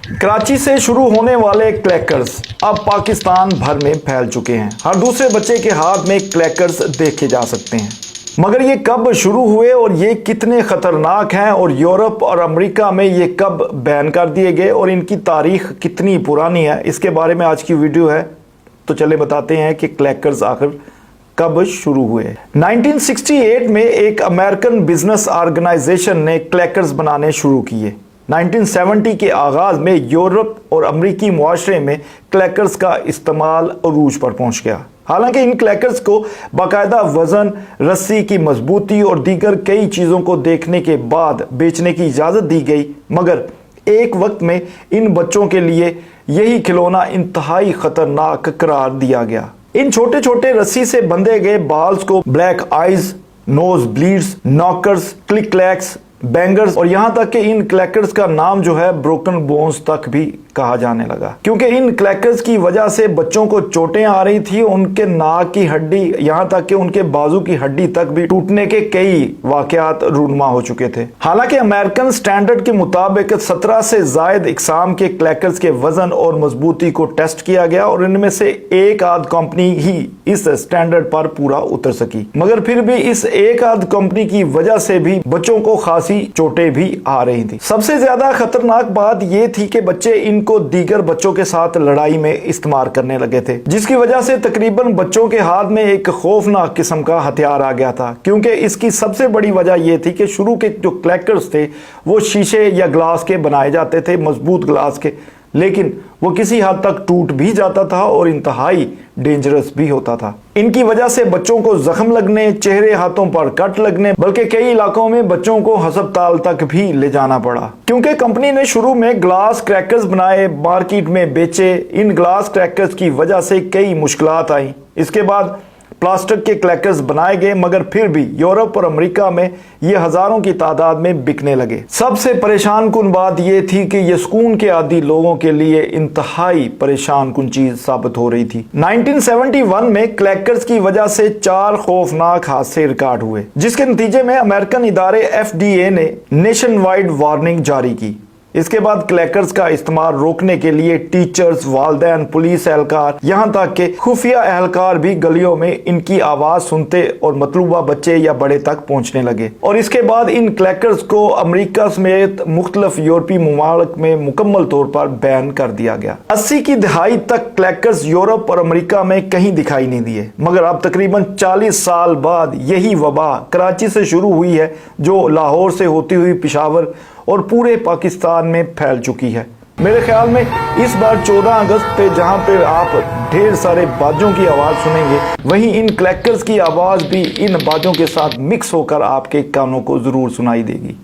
कराची से शुरू होने वाले क्लैकर्स अब पाकिस्तान भर में फैल चुके हैं। हर दूसरे बच्चे के हाथ में क्लैकर्स देखे जा सकते हैं। मगर ये कब शुरू हुए और ये कितने खतरनाक हैं और यूरोप और अमेरिका में ये कब बैन कर दिए गए और इनकी तारीख कितनी पुरानी है, इसके बारे में आज की वीडियो है। तो चले बताते हैं कि क्लैकर्स आखिर कब शुरू हुए। 1968 में एक अमेरिकन बिजनेस ऑर्गेनाइजेशन ने क्लैकर्स बनाने शुरू किए। 1970 के आगाज में यूरोप और अमरीकी मुआशरे में क्लैकर्स का इस्तेमाल अरूज पर पहुंच गया। हालांकि इन क्लैकर्स को बाकायदा वजन, रस्सी की मजबूती और दीगर कई चीज़ों को देखने के बाद बेचने की इजाज़त दी गई, मगर एक वक्त में इन बच्चों के लिए यही खिलौना इंतहाई खतरनाक करार दिया गया। इन छोटे छोटे रस्सी से बंधे गए बाल्स को black eyes, nose bleeds, knockers, click clacks, bangers और यहां तक कि इन क्लैकर्स का नाम जो है ब्रोकन बोन्स तक भी कहा जाने लगा, क्योंकि इन क्लैकर्स की वजह से बच्चों को चोटें आ रही थी। उनके नाक की हड्डी यहां तक कि उनके बाजू की हड्डी तक भी टूटने के कई वाकयात रूनुमा हो चुके थे। हालांकि अमेरिकन स्टैंडर्ड के मुताबिक 17 से जायद इकसाम के क्लैकर्स के वजन और मजबूती को टेस्ट किया गया और इनमें से एक आध कंपनी ही इस स्टैंडर्ड पर पूरा उतर सकी, मगर फिर भी इस एक आध कंपनी की वजह से भी बच्चों को खासी चोटें भी आ रही थी। सबसे ज्यादा खतरनाक बात यह थी कि बच्चे इनको दीगर बच्चों के साथ लड़ाई में इस्तेमाल करने लगे थे, जिसकी वजह से तकरीबन बच्चों के हाथ में एक खौफनाक किस्म का हथियार आ गया था। क्योंकि इसकी सबसे बड़ी वजह यह थी कि शुरू के जो क्लैकर्स थे वो शीशे या ग्लास के बनाए जाते थे, मजबूत ग्लास के, लेकिन वो किसी हद तक टूट भी जाता था और इंतहाई डेंजरस भी होता था। इनकी वजह से बच्चों को जख्म लगने, चेहरे हाथों पर कट लगने, बल्कि कई इलाकों में बच्चों को अस्पताल तक भी ले जाना पड़ा। क्योंकि कंपनी ने शुरू में ग्लास क्रैकर्स बनाए, मार्केट में बेचे, इन ग्लास क्रैकर्स की वजह से कई मुश्किलात आई। इसके बाद प्लास्टिक के क्लैकर्स बनाए गए, मगर फिर भी यूरोप और अमेरिका में ये हजारों की तादाद में बिकने लगे। सबसे परेशान कुन बात यह थी कि ये सुकून के आदी लोगों के लिए इंतहाई परेशान कुन चीज साबित हो रही थी। 1971 में क्लैकर्स की वजह से 4 खौफनाक हादसे रिकॉर्ड हुए, जिसके नतीजे में अमेरिकन इदारे FDA ने नेशन वाइड वार्निंग जारी की। इसके बाद क्लैकर्स का इस्तेमाल रोकने के लिए टीचर्स, वालिदैन, पुलिस एहलकार, यहाँ तक के खुफिया एहलकार भी गलियों में इनकी आवाज सुनते और मतलूबा बच्चे या बड़े तक पहुंचने लगे। और इसके बाद इन क्लैकर्स को अमेरिका समेत मुख्तलिफ यूरोपीय मुमालिक में मुकम्मल तौर पर बैन कर दिया गया। 80 की दहाई तक क्लैकर्स यूरोप और अमेरिका में कहीं दिखाई नहीं दिए, मगर अब तकरीबन 40 साल बाद यही वबा कराची से शुरू हुई है, जो लाहौर से होती हुई पेशावर और पूरे पाकिस्तान में फैल चुकी है। मेरे ख्याल में इस बार 14 अगस्त पे जहां पे आप ढेर सारे बाजों की आवाज सुनेंगे, वहीं इन क्लैकर्स की आवाज भी इन बाजों के साथ मिक्स होकर आपके कानों को जरूर सुनाई देगी।